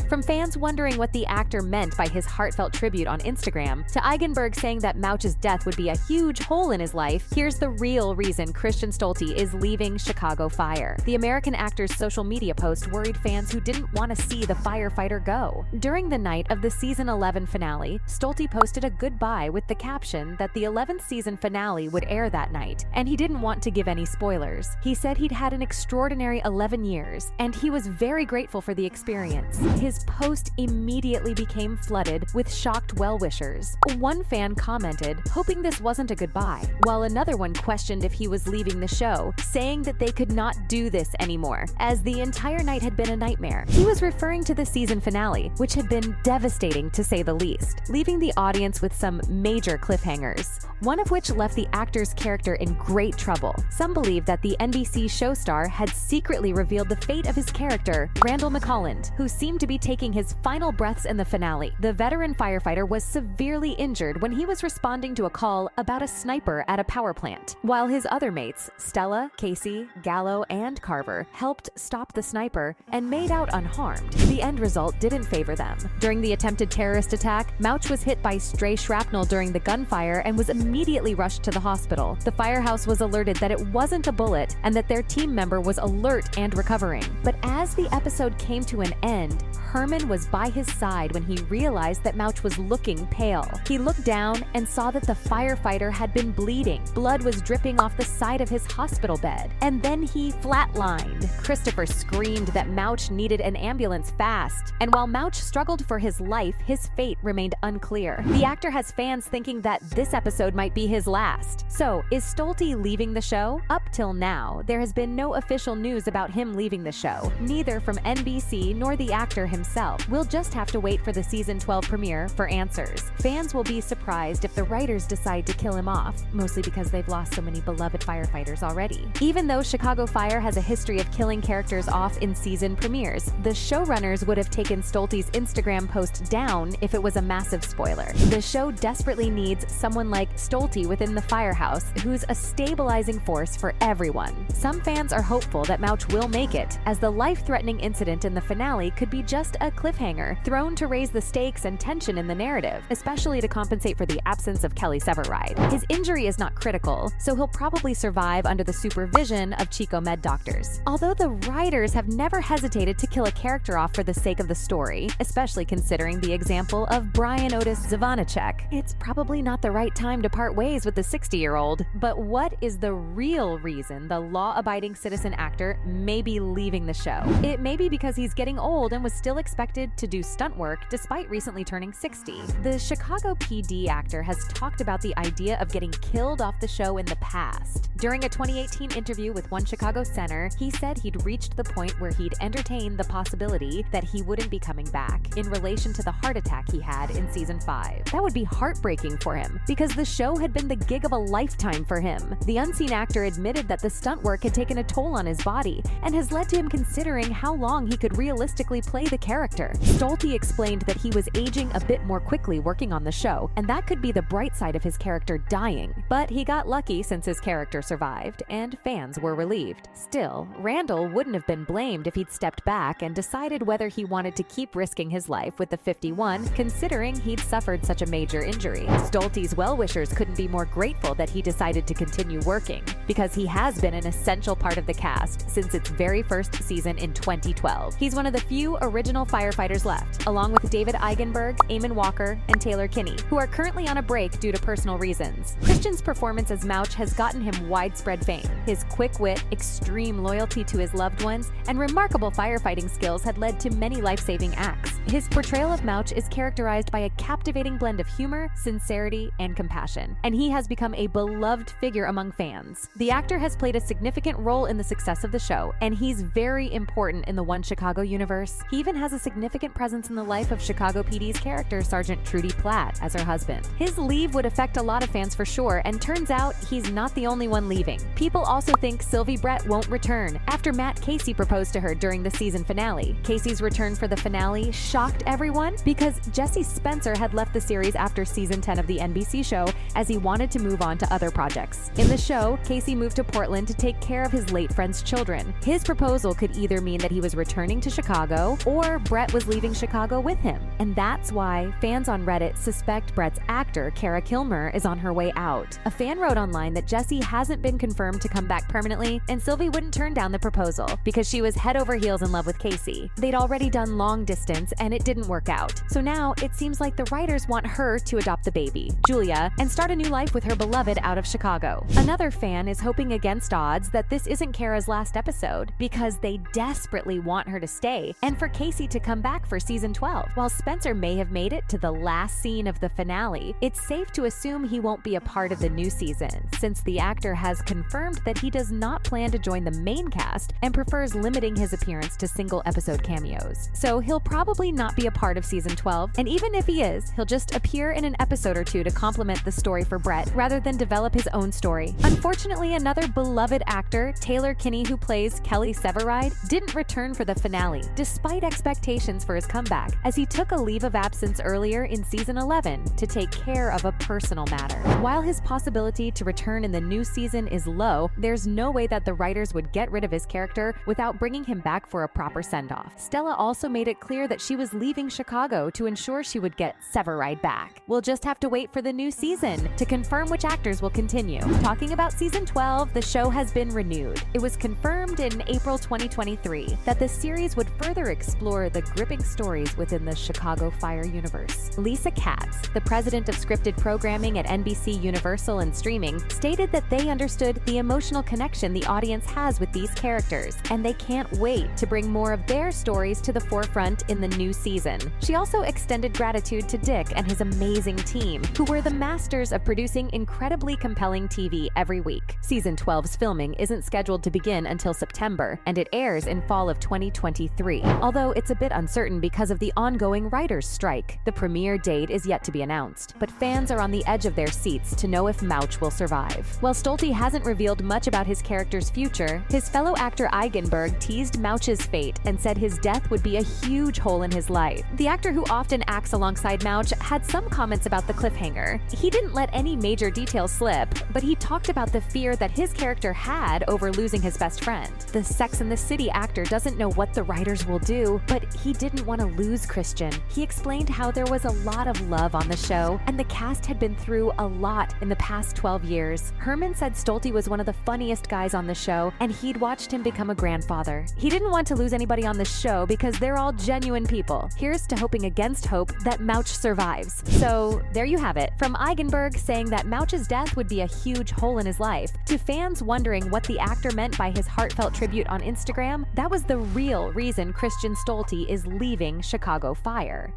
From fans wondering what the actor meant by his heartfelt tribute on Instagram, to Eigenberg saying that Mouch's death would be a huge hole in his life, here's the real reason Christian Stolte is leaving Chicago Fire. The American actor's social media post worried fans who didn't want to see the firefighter go. During the night of the season 11 finale, Stolte posted a goodbye with the caption that the 11th season finale would air that night, and he didn't want to give any spoilers. He said he'd had an extraordinary 11 years, and he was very grateful for the experience. His post immediately became flooded with shocked well-wishers. One fan commented, hoping this wasn't a goodbye, while another one questioned if he was leaving the show, saying that they could not do this anymore, as the entire night had been a nightmare. He was referring to the season finale, which had been devastating to say the least, leaving the audience with some major cliffhangers, one of which left the actor's character in great trouble. Some believe that the NBC show star had secretly revealed the fate of his character, Randall McColland, who seemed to be taking his final breaths in the finale. The veteran firefighter was severely injured when he was responding to a call about a sniper at a power plant, while his other mates, Stella, Casey, Gallo, and Carver, helped stop the sniper and made out unharmed. The end result didn't favor them. During the attempted terrorist attack, Mouch was hit by stray shrapnel during the gunfire and was immediately rushed to the hospital. The firehouse was alerted that it wasn't a bullet and that their team member was alert and recovering. But as the episode came to an end, Herman was by his side when he realized that Mouch was looking pale. He looked down and saw that the firefighter had been bleeding. Blood was dripping off the side of his hospital bed. And then he flatlined. Christopher screamed that Mouch needed an ambulance fast. And while Mouch struggled for his life, his fate remained unclear. The actor has fans thinking that this episode might be his last. So, is Stolte leaving the show? Up till now, there has been no official news about him leaving the show, neither from NBC nor the actor himself. We'll just have to wait for the season 12 premiere for answers. Fans will be surprised if the writers decide to kill him off, mostly because they've lost so many beloved firefighters already. Even though Chicago Fire has a history of killing characters off in season premieres, the showrunners would have taken Stolte's Instagram post down if it was a massive spoiler. The show desperately needs someone like Stolte within the firehouse, who's a stabilizing force for everyone. Some fans are hopeful that Mouch will make it, as the life-threatening incident in the finale could be just a cliffhanger, thrown to raise the stakes and tension in the narrative, especially to compensate for the absence of Kelly Severide. His injury is not critical, so he'll probably survive under the supervision of Chico Med doctors. Although the writers have never hesitated to kill a character off for the sake of the story, especially considering the example of Brian Otis Zvanacek, it's probably not the right time to part ways with the 60-year-old. But what is the real reason the law-abiding citizen actor may be leaving the show? It may be because he's getting old and was still expected to do stunt work despite recently turning 60. The Chicago PD actor has talked about the idea of getting killed off the show in the past. During a 2018 interview with One Chicago Center, he said he'd reached the point where he'd entertain the possibility that he wouldn't be coming back in relation to the heart attack he had in season 5. That would be heartbreaking for him, because the show had been the gig of a lifetime for him. The unseen actor admitted that the stunt work had taken a toll on his body and has led to him considering how long he could realistically play the character. Stolte explained that he was aging a bit more quickly working on the show, and that could be the bright side of his character dying. But he got lucky since his character survived, and fans were relieved. Still, Randall wouldn't have been blamed if he'd stepped back and decided whether he wanted to keep risking his life with the 51, considering he'd suffered such a major injury. Stolte's well-wishers couldn't be more grateful that he decided to continue working, because he has been an essential part of the cast since its very first season in 2012. He's one of the few original firefighters left, along with David Eigenberg, Eamon Walker, and Taylor Kinney, who are currently on a break due to personal reasons. Christian's performance as Mouch has gotten him widespread fame. His quick wit, extreme loyalty to his loved ones, and remarkable firefighting skills had led to many life-saving acts. His portrayal of Mouch is characterized by a captivating blend of humor, sincerity, and compassion, and he has become a beloved figure among fans. The actor has played a significant role in the success of the show, and he's very important in the One Chicago universe. He even has a significant presence in the life of Chicago PD's character, Sergeant Trudy Platt, as her husband. His leave would affect a lot of fans for sure, and turns out he's not the only one leaving. People also think Sylvie Brett won't return after Matt Casey proposed to her during the season finale. Casey's return for the finale shocked everyone because Jesse Spencer had left the series after season 10 of the NBC show as he wanted to move on to other projects. In the show, Casey moved to Portland to take care of his late friend's children. His proposal could either mean that he was returning to Chicago or or Brett was leaving Chicago with him. And that's why fans on Reddit suspect Brett's actor, Kara Kilmer, is on her way out. A fan wrote online that Jesse hasn't been confirmed to come back permanently, and Sylvie wouldn't turn down the proposal because she was head over heels in love with Casey. They'd already done long distance and it didn't work out. So now it seems like the writers want her to adopt the baby, Julia, and start a new life with her beloved out of Chicago. Another fan is hoping against odds that this isn't Kara's last episode because they desperately want her to stay and for Casey to come back for season 12. While Spencer may have made it to the last scene of the finale, it's safe to assume he won't be a part of the new season, since the actor has confirmed that he does not plan to join the main cast and prefers limiting his appearance to single episode cameos. So he'll probably not be a part of season 12, and even if he is, he'll just appear in an episode or two to complement the story for Brett rather than develop his own story. Unfortunately, another beloved actor, Taylor Kinney, who plays Kelly Severide, didn't return for the finale, despite expectations for his comeback, as he took a leave of absence earlier in season 11 to take care of a personal matter. While his possibility to return in the new season is low, there's no way that the writers would get rid of his character without bringing him back for a proper send-off. Stella also made it clear that she was leaving Chicago to ensure she would get Severide back. We'll just have to wait for the new season to confirm which actors will continue. Talking about season 12, the show has been renewed. It was confirmed in April 2023 that the series would further explore the gripping stories within the Chicago Fire universe. Lisa Katz, the president of scripted programming at NBC Universal and Streaming, stated that they understood the emotional connection the audience has with these characters, and they can't wait to bring more of their stories to the forefront in the new season. She also extended gratitude to Dick and his amazing team, who were the masters of producing incredibly compelling TV every week. Season 12's filming isn't scheduled to begin until September, and it airs in fall of 2023, although it's a bit uncertain because of the ongoing writers' strike. The premiere date is yet to be announced, but fans are on the edge of their seats to know if Mouch will survive. While Stolte hasn't revealed much about his character's future, his fellow actor Eigenberg teased Mouch's fate and said his death would be a huge hole in his life. The actor, who often acts alongside Mouch, had some comments about the cliffhanger. He didn't let any major details slip, but he talked about the fear that his character had over losing his best friend. The Sex and the City actor doesn't know what the writers will do, but he didn't want to lose Christian. He explained how there was a lot of love on the show, and the cast had been through a lot in the past 12 years. Herman said Stolte was one of the funniest guys on the show, and he'd watched him become a grandfather. He didn't want to lose anybody on the show because they're all genuine people. Here's to hoping against hope that Mouch survives. So there you have it. From Eigenberg saying that Mouch's death would be a huge hole in his life, to fans wondering what the actor meant by his heartfelt tribute on Instagram, that was the real reason Christian Stolte is leaving Chicago Fire.